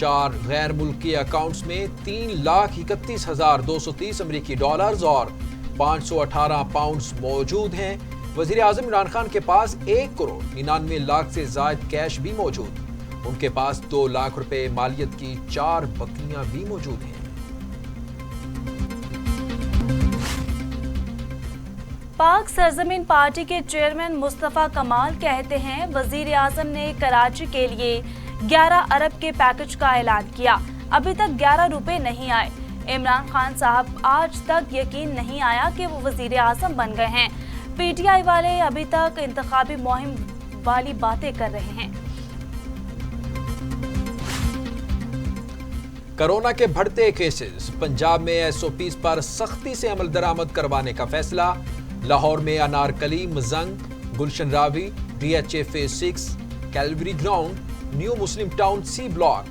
4 गैर मुल्की अकाउंट्स में 3,31,230 अमरीकी डॉलर्स और 518 पाउंड्स मौजूद हैं। वजीर आजम इमरान खान के पास 1,99,00,000 से जायद कैश भी मौजूद। उनके पास 2 लाख रुपए मालियत की 4 बकरियां भी मौजूद हैं। पाक सरजमीन पार्टी के चेयरमैन मुस्तफा कमाल कहते हैं, वजीर आजम ने कराची के लिए 11 अरब के पैकेज का ऐलान किया, अभी तक 11 रुपए नहीं आए। इमरान खान साहब आज तक यकीन नहीं आया कि वो वजीर आजम बन गए हैं। पीटीआई वाले अभी तक इंतखाबी मुहिम वाली बातें कर रहे हैं। कोरोना के बढ़ते केसेस, पंजाब में एसओपीज पर सख्ती से अमल दरामद करवाने का फैसला। लाहौर में Anarkali, Mozang, Gulshan Ravi, DHA phase 6, cavalry ground, new Muslim town C block,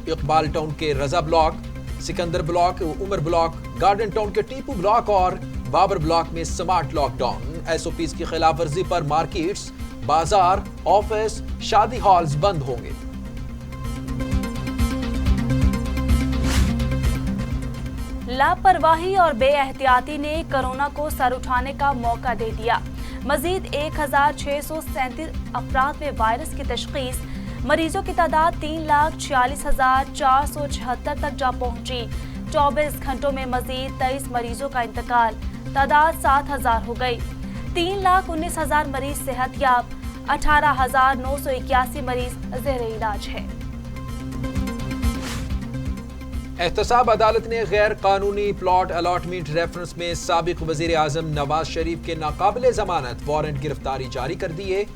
Iqbal town के Raza block, Sikandar block, Umar block, garden town के टीपू ब्लॉक और बाबर ब्लॉक में स्मार्ट लॉकडाउन। एसओपीज की खिलाफ वर्जी पर मार्केट्स, बाजार, ऑफिस, शादी हॉल्स बंद होंगे। लापरवाही और बेएहतियाती ने कोरोना को सर उठाने का मौका दे दिया। मजीद 1,637 अफराद में वायरस की तशखीस, मरीजों की तादाद 3,46,476 तक जा पहुंची। 24 घंटों में मजीद 23 मरीजों का इंतकाल, तादाद 7,000 हो गई। 3,19,000 मरीज सेहतयाब, 18,981 मरीज ज़ेरे इलाज है। एहतसाब अदालत ने गैर कानूनी प्लॉट अलॉटमेंट रेफरेंस में साबिक वजीर आजम नवाज शरीफ के नाकाबिले जमानत वारंट गिरफ्तारी जारी कर दिए।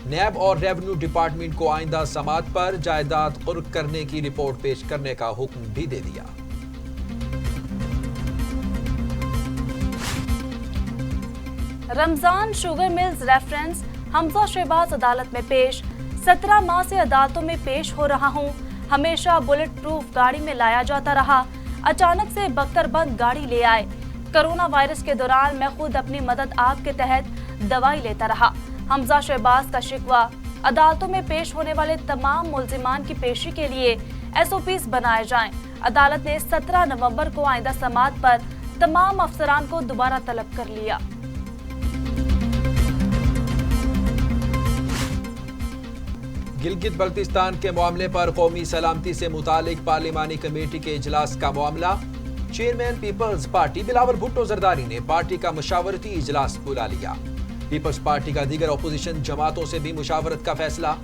नैब और रेवेन्यू डिपार्टमेंट को आइंदा समात पर जायदाद कुर्क करने की रिपोर्ट पेश करने का हुक्म भी दे दिया। Ramzan sugar mills reference, Hamza Shahbaz अदालत में पेश। 17 माह से अदालतों में पेश हो रहा हूँ, हमेशा बुलेट प्रूफ गाड़ी में लाया जाता रहा, अचानक से बख्तरबंद गाड़ी ले आए। कोरोना वायरस के दौरान मैं खुद अपनी मदद आप के तहत दवाई लेता रहा। हमजा शहबाज का शिकवा, अदालतों में पेश होने वाले तमाम मुल्जिमान की पेशी के लिए एसओपीज बनाए जाएं। अदालत ने 17 नवंबर को आइंदा समात पर तमाम अफसरान को दोबारा तलब कर लिया। गिलगित बल्तिस्तान के मामले पर कौमी सलामती से मुतालिक पार्लिमानी कमेटी के इजलास का मामला। Chairman Peoples Party Bilawal Bhutto Zardari ने पार्टी का मशावरती इजलास बुला लिया। पीपल्स पार्टी का दीगर अपोजिशन जमातों से भी मुशावरत का फैसला।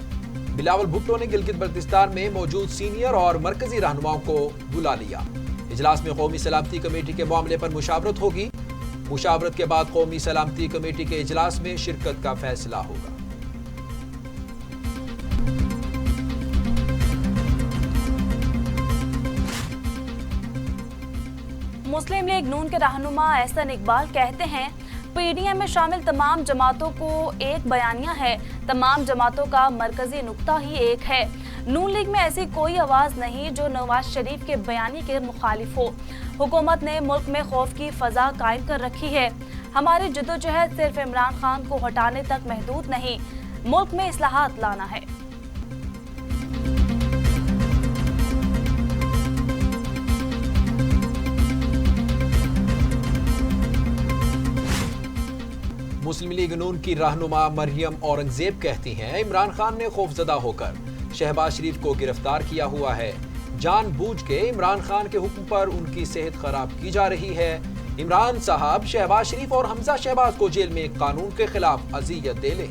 बिलावल भुट्टो ने गिलगित बल्तिस्तान में मौजूद सीनियर और मरकजी रहनुमाओं को बुला लिया। इजलास में कौमी सलामती कमेटी के मामले पर मुशावरत होगी। मुशावरत के बाद कौमी सलामती कमेटी के इजलास में शिरकत का फैसला होगा। मुस्लिम लीग नून के रहनुमा एहसन इकबाल कहते हैं, पीडीएम में शामिल तमाम जमातों को एक बयानिया है, तमाम जमातों का मरकजी नुक्ता ही एक है। नून लीग में ऐसी कोई आवाज़ नहीं जो नवाज शरीफ के बयानी के मुखालिफ हो। हुकूमत ने मुल्क में खौफ की फजा कायम कर रखी है। हमारी जद्दोजहद सिर्फ इमरान खान को हटाने तक महदूद नहीं, मुल्क में इस्लाहात लाना है। मुस्लिम लीग नून की रहनुमा मरियम औरंगजेब कहती हैं, इमरान खान ने खौफजदा होकर शहबाज शरीफ को गिरफ्तार किया हुआ है। जानबूझ के इमरान खान के हुक्म पर उनकी सेहत खराब की जा रही है। इमरान साहब शहबाज शरीफ और हमजा शहबाज को जेल में कानून के खिलाफ अजियत दे लें।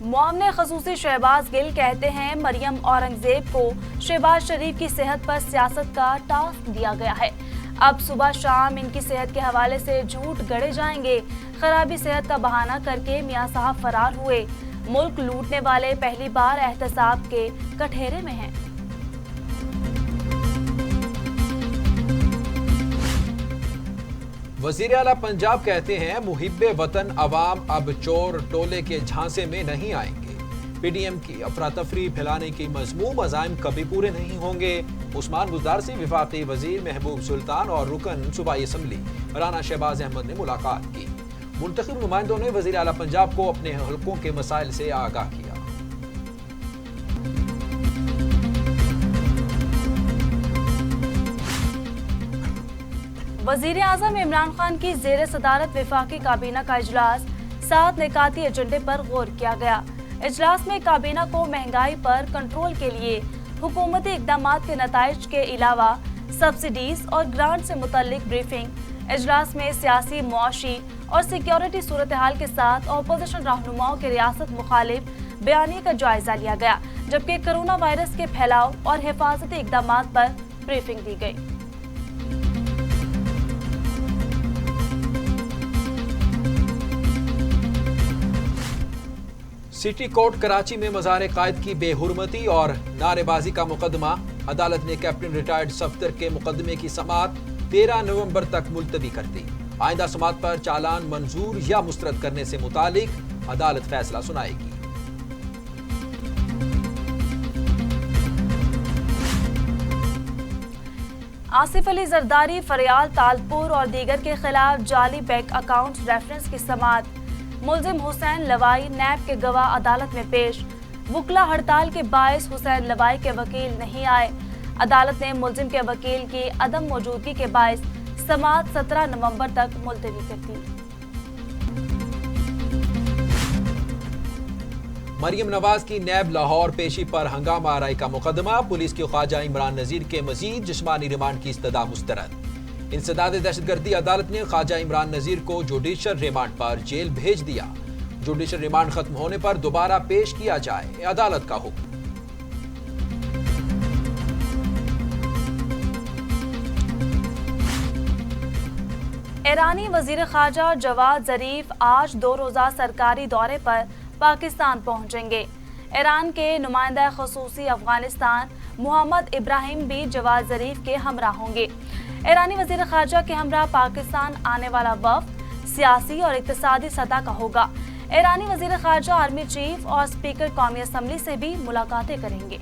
मुआमने खसूसी शहबाज गिल कहते हैं, मरियम औरंगजेब को शहबाज शरीफ की सेहत पर सियासत का टास्क दिया गया है। अब सुबह शाम इनकी सेहत के हवाले से झूठ गढ़े जाएंगे। खराबी सेहत का बहाना करके मियां साहब फरार हुए। मुल्क लूटने वाले पहली बार एहतसाब के कठेरे में हैं। वजीर आला पंजाब कहते हैं, मुहिब्बे वतन अवाम अब चोर टोले के झांसे में नहीं आएंगे। पीडीएम की अफरा तफरी फैलाने की मजमूम अज़ाइम कभी पूरे नहीं होंगे। उस्मान बुज़दार से वफाकी वजीर महबूब सुल्तान और रुकन सूबाई असम्बली राना शहबाज अहमद ने मुलाकात की। منتخب نمائندوں نے وزیر اعلیٰ پنجاب کو اپنے حلقوں کے مسائل سے آگاہ کیا۔ وزیر اعظم عمران خان کی زیر صدارت وفاقی کابینہ کا اجلاس 7 نکاتی ایجنڈے پر غور کیا گیا۔ اجلاس میں کابینہ کو مہنگائی پر کنٹرول کے لیے حکومتی اقدامات کے نتائج کے علاوہ سبسڈیز اور گرانٹ سے متعلق بریفنگ، اجلاس میں سیاسی، معاشی اور سیکیورٹی صورتحال کے ساتھ اپوزیشن رہنماؤں کے ریاست مخالف بیانیے کا جائزہ لیا گیا، جبکہ کرونا وائرس کے پھیلاؤ اور حفاظتی اقدامات پر بریفنگ دی گئی۔ سٹی کورٹ کراچی میں مزار قائد کی بے حرمتی اور نعرے بازی کا مقدمہ، عدالت نے کیپٹن ریٹائرڈ صفدر کے مقدمے کی سماعت 13 نومبر تک ملتوی کر دی۔ آئندہ سماعت پر چالان منظور یا مسترد کرنے سے متعلق عدالت فیصلہ سنائے گی۔ آصف علی زرداری، فریال تالپور اور دیگر کے خلاف جعلی بینک اکاؤنٹ ریفرنس کی سماعت، ملزم حسین لوائی نیب کے گواہ عدالت میں پیش، وکلا ہڑتال کے باعث حسین لوائی کے وکیل نہیں آئے، عدالت نے ملزم کے وکیل کی عدم موجودگی کے باعث سماعت 17 نومبر تک ملتوی کر دی۔ مریم نواز کی نیب لاہور پیشی پر ہنگامہ آرائی کا مقدمہ، پولیس کی خواجہ عمران نذیر کے مزید جسمانی ریمانڈ کی استدعا مسترد۔ انسداد دہشت گردی عدالت نے خواجہ عمران نذیر کو جوڈیشل ریمانڈ پر جیل بھیج دیا، جوڈیشل ریمانڈ ختم ہونے پر دوبارہ پیش کیا جائے، عدالت کا حکم۔ ایرانی وزیر خارجہ جواد ظریف آج 2 روزہ سرکاری دورے پر پاکستان پہنچیں گے۔ ایران کے نمائندہ خصوصی افغانستان محمد ابراہیم بھی جواد ظریف کے ہمراہ ہوں گے۔ ایرانی وزیر خارجہ کے ہمراہ پاکستان آنے والا وفد سیاسی اور اقتصادی سطح کا ہوگا۔ ایرانی وزیر خارجہ آرمی چیف اور اسپیکر قومی اسمبلی سے بھی ملاقاتیں کریں گے۔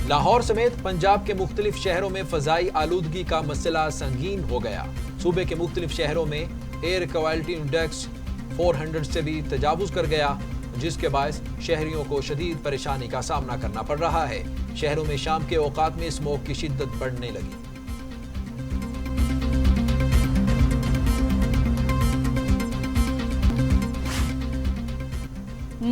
لاہور سمیت پنجاب کے مختلف شہروں میں فضائی آلودگی کا مسئلہ سنگین ہو گیا۔ صوبے کے مختلف شہروں میں ایئر کوالٹی انڈیکس 400 سے بھی تجاوز کر گیا، جس کے باعث شہریوں کو شدید پریشانی کا سامنا کرنا پڑ رہا ہے۔ شہروں میں شام کے اوقات میں اسموگ کی شدت بڑھنے لگی۔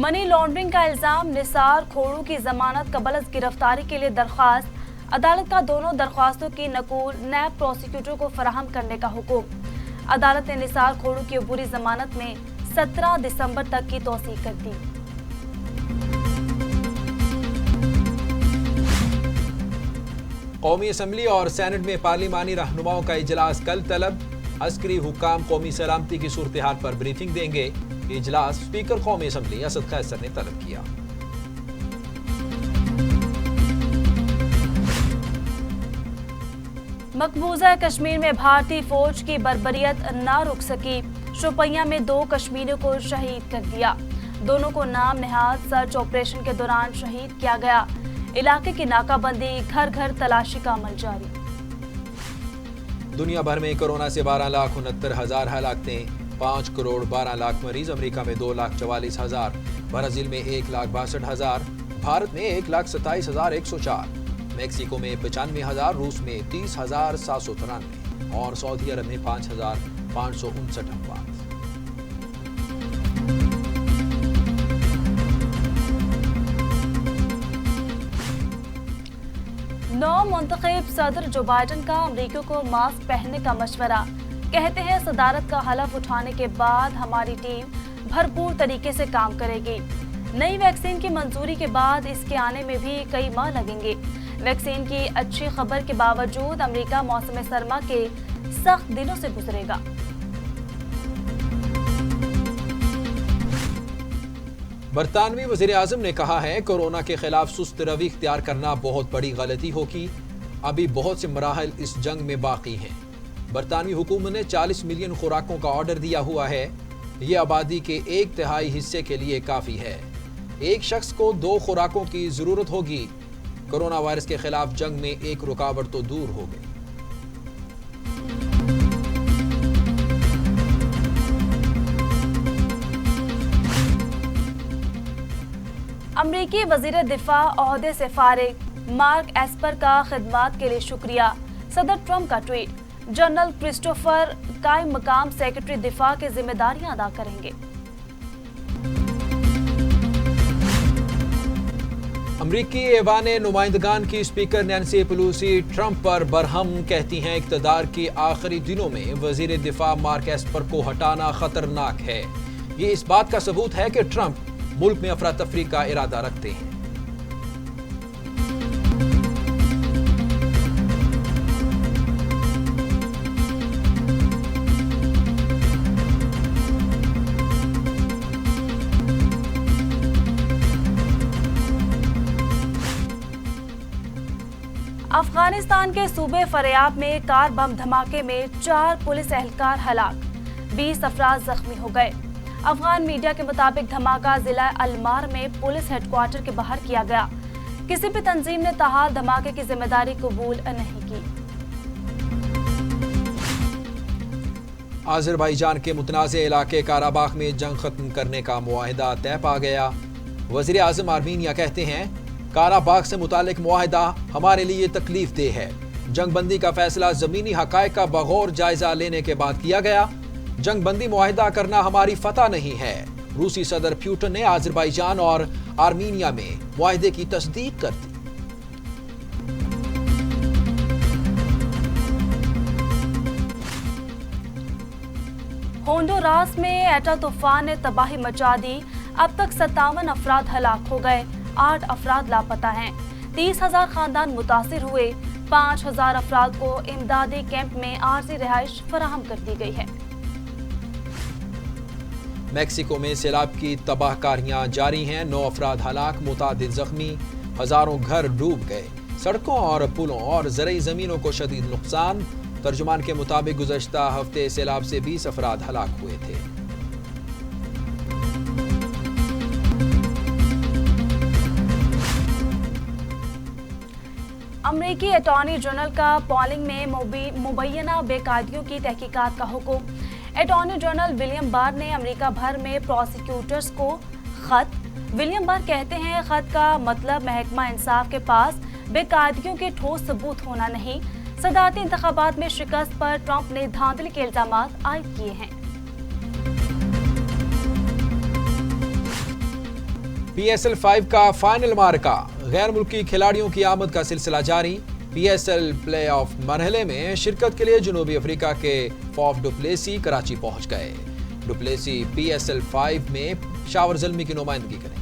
منی لانڈرنگ کا الزام، نثار کھوڑو کی ضمانت قبل از گرفتاری کے لیے درخواست، عدالت کا دونوں درخواستوں کی نقول نیب پروسیکیوٹر کو فراہم کرنے کا حکم۔ عدالت نے نثار کھوڑو کی عبوری ضمانت میں 17 دسمبر تک کی توسیع کر دی۔ قومی اسمبلی اور سینٹ میں پارلیمانی رہنماؤں کا اجلاس کل طلب، عسکری حکام قومی سلامتی کی صورتحال پر بریفنگ دیں گے۔ اجلاس اسپیکر قومی اسمبلی اسد قیصر نے طلب کیا۔ مقبوضہ کشمیر میں بھارتی فوج کی بربریت نہ رک سکی، شوپیاں میں 2 کشمیریوں کو شہید کر دیا، دونوں کو نام نہاد سرچ آپریشن کے دوران شہید کیا گیا۔ علاقے کی ناکہ بندی، گھر گھر تلاشی کا عمل جاری۔ دنیا بھر میں کورونا سے 12,69,000 ہلاکتیں، 5 کروڑ 12 لاکھ مریض، امریکہ میں 2,44,000، برازیل میں 1,62,000، بھارت میں 1,27,104، میکسیکو میں 95,000، روس میں 30,793 اور سعودی عرب میں 5,559 اموات۔ 9 منتخب صدر جو بائیڈن کا امریکیوں کو ماسک پہننے کا مشورہ، کہتے ہیں صدارت کا حلف اٹھانے کے بعد ہماری ٹیم بھرپور طریقے سے کام کرے گی۔ نئی ویکسین کی منظوری کے بعد اس کے آنے میں بھی کئی ماہ لگیں گے۔ ویکسین کی اچھی خبر کے باوجود امریکہ موسم سرما کے سخت دنوں سے گزرے گا۔ برطانوی وزیر اعظم نے کہا ہے کورونا کے خلاف سست روی اختیار کرنا بہت بڑی غلطی ہوگی، ابھی بہت سے مراحل اس جنگ میں باقی ہیں۔ برطانوی حکومت نے 40 ملین خوراکوں کا آرڈر دیا ہوا ہے، یہ آبادی کے 1/3 حصے کے لیے کافی ہے۔ ایک شخص کو 2 خوراکوں کی ضرورت ہوگی۔ کورونا وائرس کے خلاف جنگ میں ایک رکاوٹ تو دور ہو گئی۔ अमरीकी वजीर दिफा ओहदे से फारिग, मार्क एस्पर का खिदमात के लिए शुक्रिया। सदर ट्रंप का ट्वीट, जनरल क्रिस्टोफर कायम मकाम सेक्रेटरी दिफा की जिम्मेदारियां अदा करेंगे। अमरीकी ऐवान नुमाइंदगान की स्पीकर नैन्सी पेलोसी ट्रंप पर बरहम कहती हैं इक़्तिदार के आखिरी दिनों में वजीर दिफा मार्क एस्पर को हटाना खतरनाक है। ये इस बात का सबूत है कि ट्रंप मुल्क में अफरा तफरी का इरादा रखते हैं। अफगानिस्तान के सूबे फरियाब में कार बम धमाके में 4 पुलिस एहलकार हलाक, 20 अफराद जख्मी हो गए। अफगान मीडिया के मुताबिक धमाका जिला अलमार में पुलिस हेडक्वार्टर के बाहर किया गया। किसी भी तंजीम ने ताहाल धमाके की जिम्मेदारी कबूल नहीं की। आज़रबाईजान के मुतनाज़े इलाके काराबाख में जंग खत्म करने का मुआहिदा तय पा गया। वज़ीर आज़म आर्मीनिया कहते हैं काराबाख से मुतालिक मुआहिदा हमारे लिए तकलीफ देह है। जंग बंदी का फैसला जमीनी हकायक का बगौर जायजा लेने के बाद किया गया। जंग बंदी मुआहिदा करना हमारी फतह नहीं है। रूसी सदर पुतिन ने आज़रबाईजान और आर्मीनिया में मुआहिदे की तस्दीक कर दी। होंडुरास में एटा तूफान ने तबाही मचा दी। अब तक 57 अफराद हलाक हो गए, 8 अफराद लापता हैं। 30,000 खानदान मुतासिर हुए। 5,000 अफराद को इमदादी कैंप में आरजी रिहाइश फराहम कर दी गई है। मैक्सिको में सैलाब की तबाहकारियां जारी हैं। 9 अफराद हलाक, मुतादिद जख्मी, हजारों घर डूब गए। सड़कों और पुलों और ज़रई ज़मीनों को शदीद नुकसान। तर्जुमान के मुताबिक गुज़श्ता हफ्ते सैलाब से 20 अफराद हलाक हुए थे। अमरीकी अटॉर्नी जनरल का पोलिंग में मुबैना बेकायदगियों की तहकीकात का हुक्म। अटॉर्नी जनरल विलियम बार ने अमेरिका भर में प्रोसिक्यूटर्स को खत। विलियम बार कहते हैं खत का मतलब महकमा इंसाफ के पास बेकायदगियों के ठोस सबूत होना नहीं। सदारती इंतखाबात में शिकस्त पर ट्रंप ने धांधली के इल्जामात आयद किए हैं। PSL 5 का फाइनल मार्का, गैर मुल्की खिलाड़ियों की आमद का सिलसिला जारी। PSL प्ले ऑफ मरहले में शिरकत के लिए जनूबी अफ्रीका के फॉफ डुप्लेसी कराची पहुंच गए। डुप्लेसी PSL 5 में शावर ज़ल्मी की नुमाइंदगी करेंगे।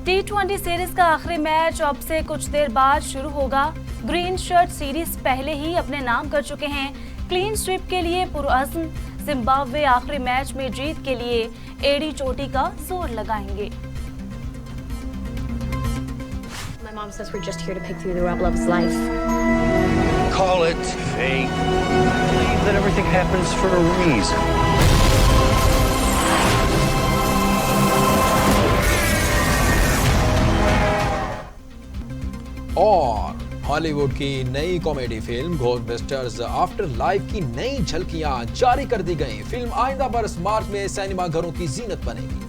T20 सीरीज का आखिरी मैच अब से कुछ देर बाद शुरू होगा। ग्रीन शर्ट सीरीज पहले ही अपने नाम कर चुके हैं। क्लीन स्वीप के लिए पुरअज़्म जिम्बाब्वे आखिरी मैच में जीत के लिए एड़ी चोटी का जोर लगाएंगे। My mom says we're just here to pick through the rubble of his life. Call it fate. Believe that everything happens for a reason. और हॉलीवुड की नई comedy film Ghostbusters after life की नई झलकियां जारी कर दी गई। फिल्म आइंदा बरस मार्च में सिनेमा घरों की जीनत बनेगी।